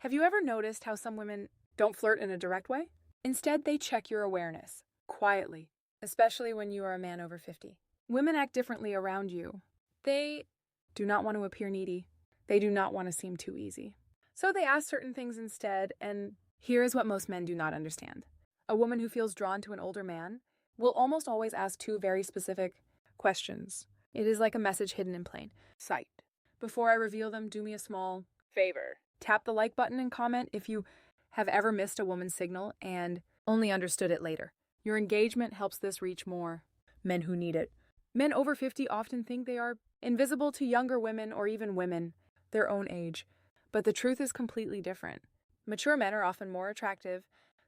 Have you ever noticed how some women don't flirt in a direct way? Instead, they check your awareness, quietly, especially when you are a man over 50. Women act differently around you. They do not want to appear needy. They do not want to seem too easy. So they ask certain things instead, and here is what most men do not understand. A woman who feels drawn to an older man will almost always ask two very specific questions. It is like a message hidden in plain sight. Before I reveal them, do me a small favor. Tap the like button and comment if you have ever missed a woman's signal and only understood it later. Your engagement helps this reach more men who need it. Men over 50 often think they are invisible to younger women or even women their own age, but the truth is completely different. Mature men are often more attractive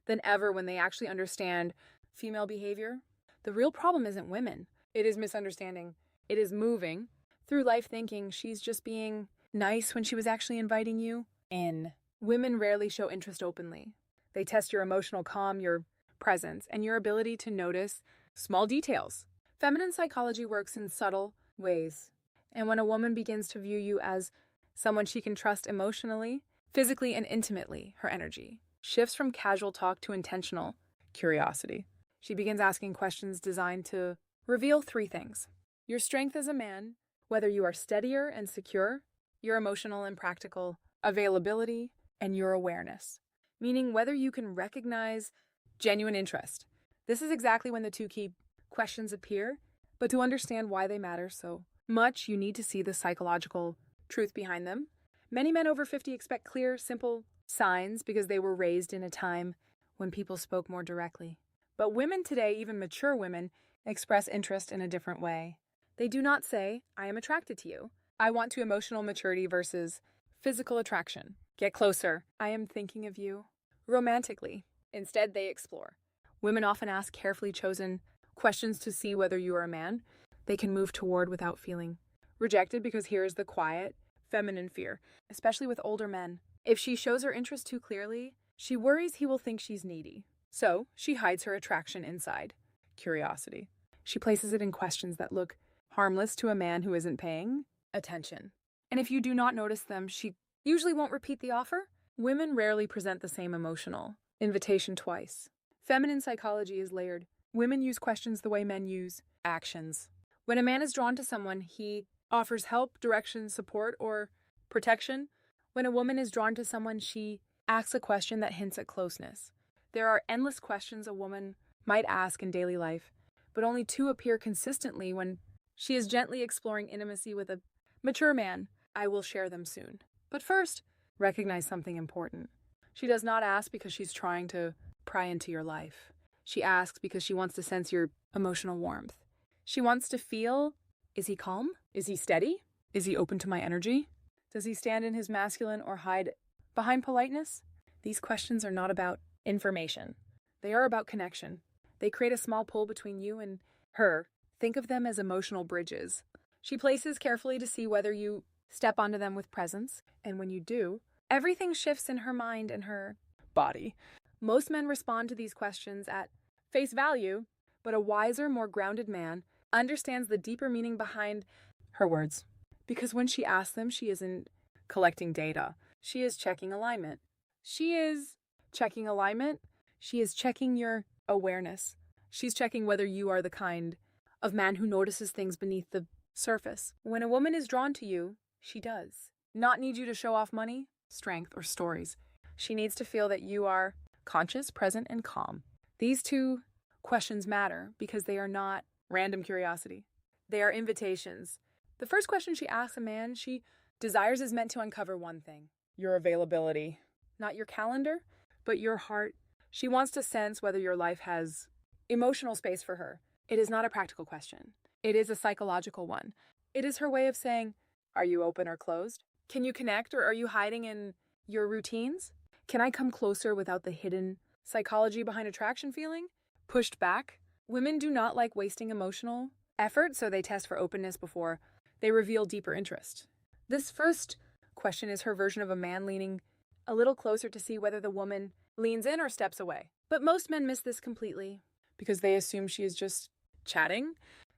than ever when they actually understand female behavior. The real problem isn't women. It is misunderstanding. It is moving through life thinking she's just being nice when she was actually inviting you in. Women rarely show interest openly. They test your emotional calm, your presence, and your ability to notice small details. Feminine psychology works in subtle ways. And when a woman begins to view you as someone she can trust emotionally, physically, and intimately, her energy shifts from casual talk to intentional curiosity. She begins asking questions designed to reveal three things: your strength as a man, whether you are steadier and secure, your emotional and practical availability, and your awareness, meaning whether you can recognize genuine interest. This is exactly when the two key questions appear, but to understand why they matter so much, you need to see the psychological truth behind them. Many men over 50 expect clear, simple signs because they were raised in a time when people spoke more directly. But women today, even mature women, express interest in a different way. They do not say, I am attracted to you. I want to emotional maturity versus physical attraction. Get closer. I am thinking of you. Romantically. Instead, they explore. Women often ask carefully chosen questions to see whether you are a man they can move toward without feeling rejected, because here is the quiet, feminine fear, especially with older men. If she shows her interest too clearly, she worries he will think she's needy. So, she hides her attraction inside curiosity. She places it in questions that look harmless to a man who isn't paying attention. And if you do not notice them, she usually won't repeat the offer. Women rarely present the same emotional invitation twice. Feminine psychology is layered. Women use questions the way men use actions. When a man is drawn to someone, he offers help, direction, support, or protection. When a woman is drawn to someone, she asks a question that hints at closeness. There are endless questions a woman might ask in daily life, but only two appear consistently when she is gently exploring intimacy with a mature man. I will share them soon. But first, recognize something important. She does not ask because she's trying to pry into your life. She asks because she wants to sense your emotional warmth. She wants to feel, is he calm? Is he steady? Is he open to my energy? Does he stand in his masculine or hide behind politeness? These questions are not about information. They are about connection. They create a small pull between you and her. Think of them as emotional bridges. She places carefully to see whether you step onto them with presence, and when you do, everything shifts in her mind and her body. Most men respond to these questions at face value, but a wiser, more grounded man understands the deeper meaning behind her words. Because when she asks them, she isn't collecting data. She is checking alignment. She is checking your awareness. She's checking whether you are the kind of man who notices things beneath the surface. When a woman is drawn to you, she does not need you to show off money, strength, or stories. She needs to feel that you are conscious, present, and calm. These two questions matter because they are not random curiosity. They are invitations. The first question she asks a man she desires is meant to uncover one thing: your availability. Not your calendar, but your heart. She wants to sense whether your life has emotional space for her. It is not a practical question. It is a psychological one. It is her way of saying, are you open or closed? Can you connect, or are you hiding in your routines? Can I come closer without the hidden psychology behind attraction feeling pushed back? Women do not like wasting emotional effort, so they test for openness before they reveal deeper interest. This first question is her version of a man leaning a little closer to see whether the woman leans in or steps away. But most men miss this completely because they assume she is just chatting.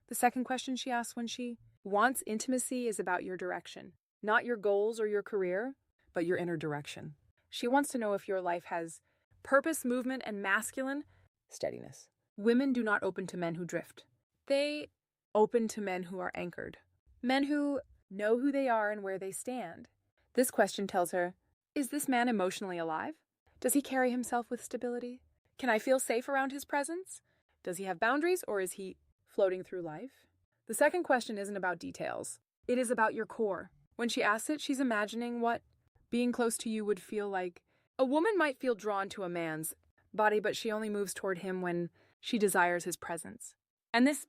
The second question she asks when she wants intimacy is about your direction, not your goals or your career, but your inner direction. She wants to know if your life has purpose, movement, and masculine steadiness. Women do not open to men who drift. They open to men who are anchored. Men who know who they are and where they stand. This question tells her, is this man emotionally alive? Does he carry himself with stability? Can I feel safe around his presence? Does he have boundaries, or is he floating through life? The second question isn't about details. It is about your core. When she asks it, she's imagining what being close to you would feel like. A woman might feel drawn to a man's body, but she only moves toward him when she desires his presence. And this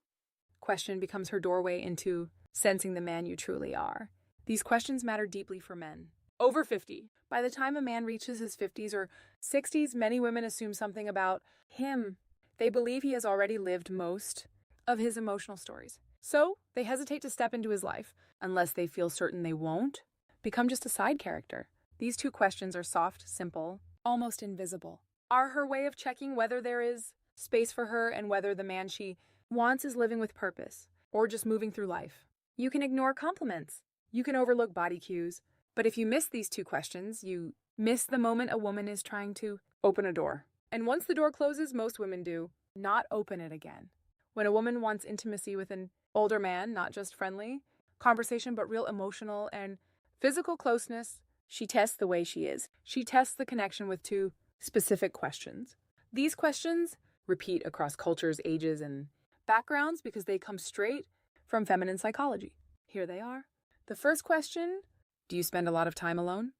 question becomes her doorway into sensing the man you truly are. These questions matter deeply for men. Over 50. By the time a man reaches his 50s or 60s, many women assume something about him. They believe he has already lived most of his emotional stories. So they hesitate to step into his life, unless they feel certain they won't become just a side character. These two questions are soft, simple, almost invisible. Are her way of checking whether there is space for her and whether the man she wants is living with purpose or just moving through life. You can ignore compliments. You can overlook body cues. But if you miss these two questions, you miss the moment a woman is trying to open a door. And once the door closes, most women do not open it again. When a woman wants intimacy with an older man, not just friendly conversation, but real emotional and physical closeness, she tests the way she is. She tests the connection with two specific questions. These questions repeat across cultures, ages, and backgrounds because they come straight from feminine psychology. Here they are. The first question, do you spend a lot of time alone?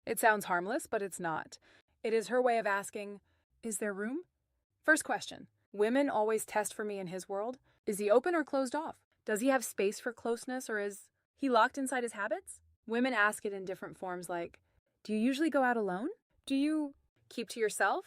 It sounds harmless, but it's not. It is her way of asking, is there room? First question, women always test for me in his world. Is he open or closed off? Does he have space for closeness, or is he locked inside his habits? Women ask it in different forms like, do you usually go out alone? Do you keep to yourself?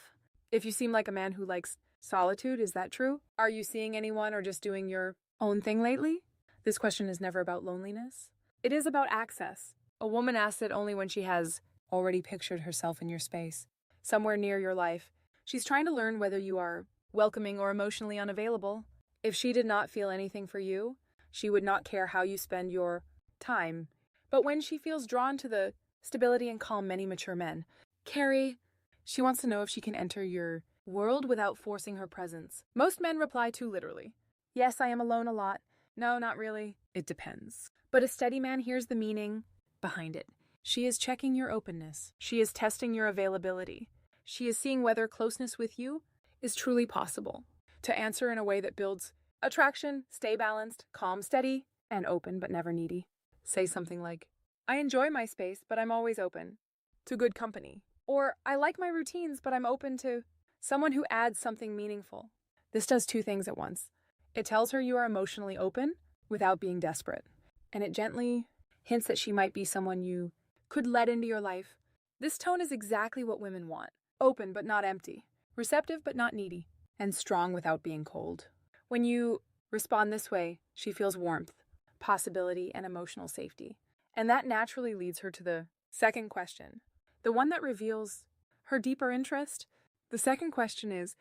If you seem like a man who likes solitude, is that true? Are you seeing anyone or just doing your own thing lately? This question is never about loneliness. It is about access. A woman asks it only when she has already pictured herself in your space, somewhere near your life. She's trying to learn whether you are welcoming or emotionally unavailable. If she did not feel anything for you, she would not care how you spend your time. But when she feels drawn to the stability and calm many mature men carry, she wants to know if she can enter your world without forcing her presence. Most men reply too literally. Yes, I am alone a lot. No, not really. It depends. But a steady man hears the meaning behind it. She is checking your openness. She is testing your availability. She is seeing whether closeness with you is truly possible. To answer in a way that builds attraction, stay balanced, calm, steady, and open but never needy. Say something like, I enjoy my space, but I'm always open to good company. Or, I like my routines, but I'm open to someone who adds something meaningful. This does two things at once. It tells her you are emotionally open without being desperate. And it gently hints that she might be someone you could let into your life. This tone is exactly what women want. Open but not empty. Receptive but not needy. And strong without being cold. When you respond this way, she feels warmth, possibility, and emotional safety. And that naturally leads her to the second question, the one that reveals her deeper interest. The second question is,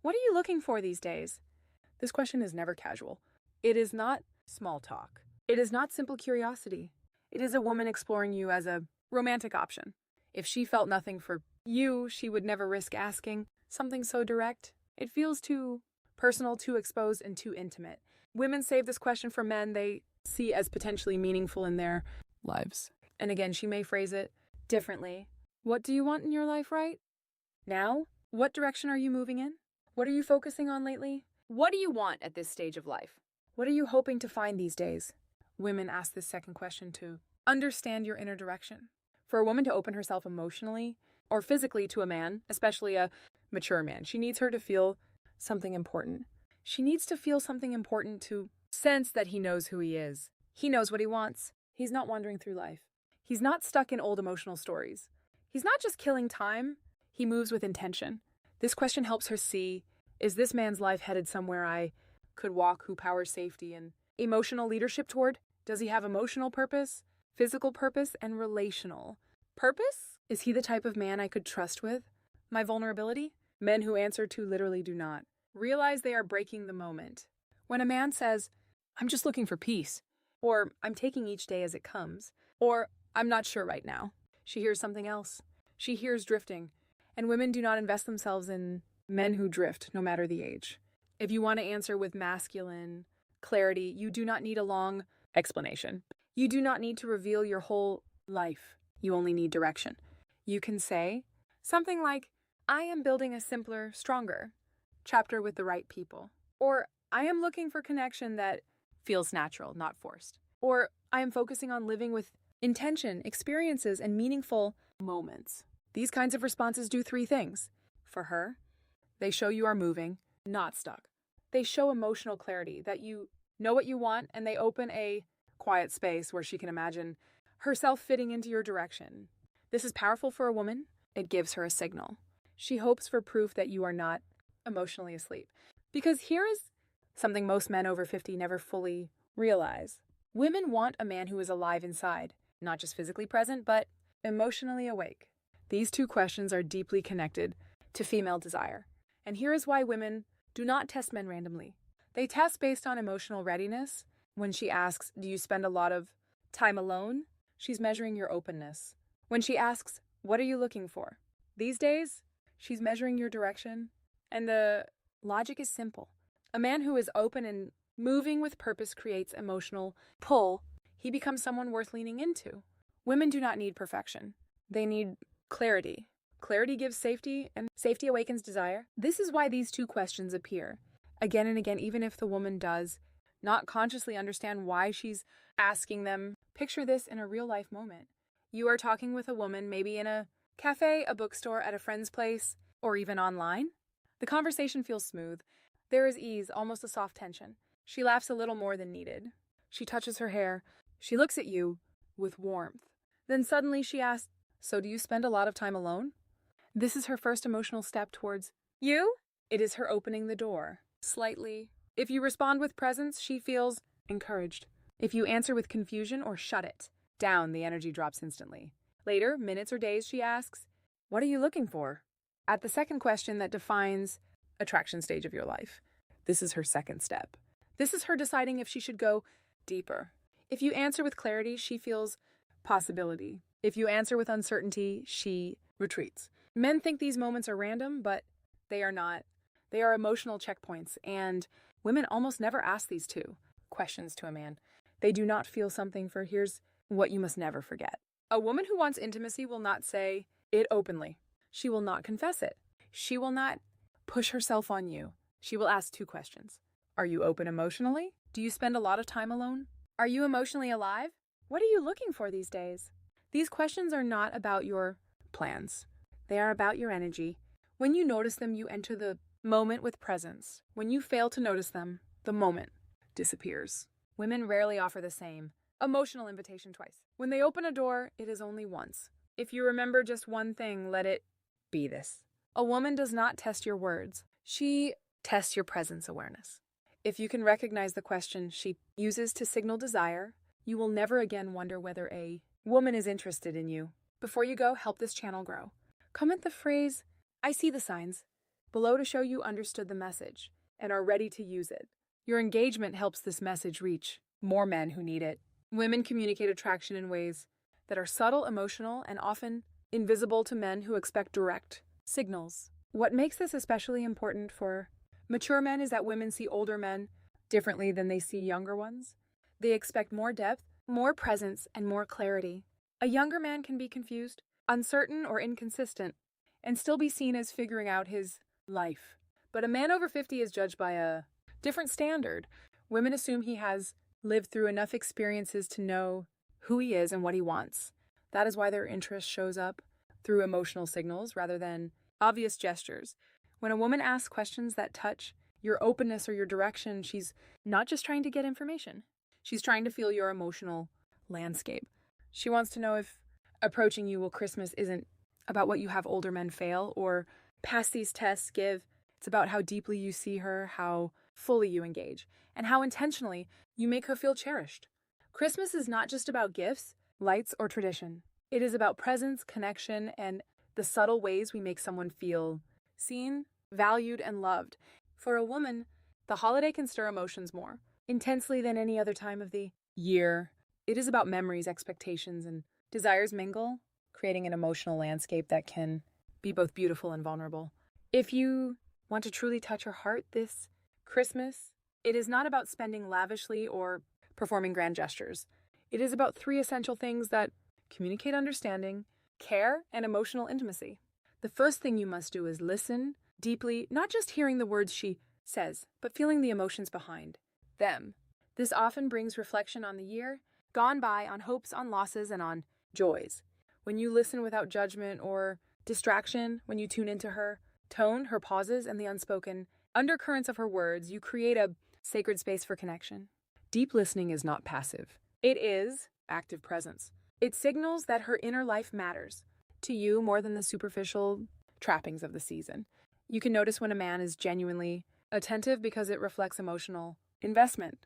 what are you looking for these days? This question is never casual. It is not small talk. It is not simple curiosity. It is a woman exploring you as a romantic option. If she felt nothing for you, she would never risk asking something so direct. It feels too personal, too exposed, and too intimate. Women save this question for men they see as potentially meaningful in their lives. And again, she may phrase it differently. What do you want in your life right now? What direction are you moving in? What are you focusing on lately? What do you want at this stage of life? What are you hoping to find these days? Women ask this second question to understand your inner direction. For a woman to open herself emotionally or physically to a man, especially a mature man, she needs her to feel something important. She needs to feel something important to sense that he knows who he is. He knows what he wants. He's not wandering through life. He's not stuck in old emotional stories. He's not just killing time. He moves with intention. This question helps her see, is this man's life headed somewhere I could walk, who powers safety and emotional leadership toward? Does he have emotional purpose, physical purpose, and relational purpose? Is he the type of man I could trust with my vulnerability? Men who answer too literally do not realize they are breaking the moment. When a man says, I'm just looking for peace, or I'm taking each day as it comes, or I'm not sure right now, she hears something else. She hears drifting, and women do not invest themselves in men who drift, no matter the age. If you want to answer with masculine clarity, you do not need a long explanation. You do not need to reveal your whole life. You only need direction. You can say something like, I am building a simpler, stronger chapter with the right people. Or, I am looking for connection that feels natural, not forced. Or, I am focusing on living with intention, experiences, and meaningful moments. These kinds of responses do three things. For her, they show you are moving, not stuck. They show emotional clarity, that you know what you want, and they open a quiet space where she can imagine herself fitting into your direction. This is powerful for a woman. It gives her a signal. She hopes for proof that you are not emotionally asleep. Because here is something most men over 50 never fully realize. Women want a man who is alive inside, not just physically present, but emotionally awake. These two questions are deeply connected to female desire. And here is why women do not test men randomly. They test based on emotional readiness. When she asks, do you spend a lot of time alone? She's measuring your openness. When she asks, what are you looking for? These days, she's measuring your direction. And the logic is simple. A man who is open and moving with purpose creates emotional pull. He becomes someone worth leaning into. Women do not need perfection. They need clarity. Clarity gives safety, and safety awakens desire. This is why these two questions appear again and again, even if the woman does not consciously understand why she's asking them. Picture this in a real-life moment. You are talking with a woman, maybe in a cafe, a bookstore, at a friend's place, or even online. The conversation feels smooth. There is ease, almost a soft tension. She laughs a little more than needed. She touches her hair. She looks at you with warmth. Then suddenly she asks, so do you spend a lot of time alone? This is her first emotional step towards you. It is her opening the door, slightly. If you respond with presence, she feels encouraged. If you answer with confusion or shut it down, the energy drops instantly. Later, minutes or days, she asks, what are you looking for? At the second question that defines attraction stage of your life. This is her second step. This is her deciding if she should go deeper. If you answer with clarity, she feels possibility. If you answer with uncertainty, she retreats. Men think these moments are random, but they are not. They are emotional checkpoints, and women almost never ask these two questions to a man. They do not feel something for here's what you must never forget. A woman who wants intimacy will not say it openly. She will not confess it. She will not push herself on you. She will ask two questions. Are you open emotionally? Do you spend a lot of time alone? Are you emotionally alive? What are you looking for these days? These questions are not about your plans. They are about your energy. When you notice them, you enter the moment with presence. When you fail to notice them, the moment disappears. Women rarely offer the same emotional invitation twice. When they open a door, it is only once. If you remember just one thing, let it be this. A woman does not test your words. She tests your presence awareness. If you can recognize the question she uses to signal desire, you will never again wonder whether a woman is interested in you. Before you go, help this channel grow. Comment the phrase, I see the signs, below to show you understood the message and are ready to use it. Your engagement helps this message reach more men who need it. Women communicate attraction in ways that are subtle, emotional, and often invisible to men who expect direct signals. What makes this especially important for mature men is that women see older men differently than they see younger ones. They expect more depth, more presence, and more clarity. A younger man can be confused, uncertain, or inconsistent, and still be seen as figuring out his life. But a man over 50 is judged by a different standard. Women assume he has lived through enough experiences to know who he is and what he wants. That is why their interest shows up through emotional signals rather than obvious gestures. When a woman asks questions that touch your openness or your direction, she's not just trying to get information. She's trying to feel your emotional landscape. She wants to know if approaching you while Christmas isn't about what you have older men fail or pass these tests give. It's about how deeply you see her, how fully you engage, and how intentionally you make her feel cherished. Christmas is not just about gifts, lights, or tradition. It is about presence, connection, and the subtle ways we make someone feel seen, valued, and loved. For a woman, the holiday can stir emotions more intensely than any other time of the year. It is about memories, expectations, and desires mingle. creating an emotional landscape that can be both beautiful and vulnerable. If you want to truly touch her heart this Christmas, it is not about spending lavishly or performing grand gestures. It is about three essential things that communicate understanding, care, and emotional intimacy. The first thing you must do is listen deeply, not just hearing the words she says, but feeling the emotions behind them. This often brings reflection on the year gone by, on hopes, on losses, and on joys. When you listen without judgment or distraction, when you tune into her tone, her pauses, and the unspoken undercurrents of her words, you create a sacred space for connection. Deep listening is not passive. It is active presence. It signals that her inner life matters to you more than the superficial trappings of the season. You can notice when a man is genuinely attentive because it reflects emotional investment.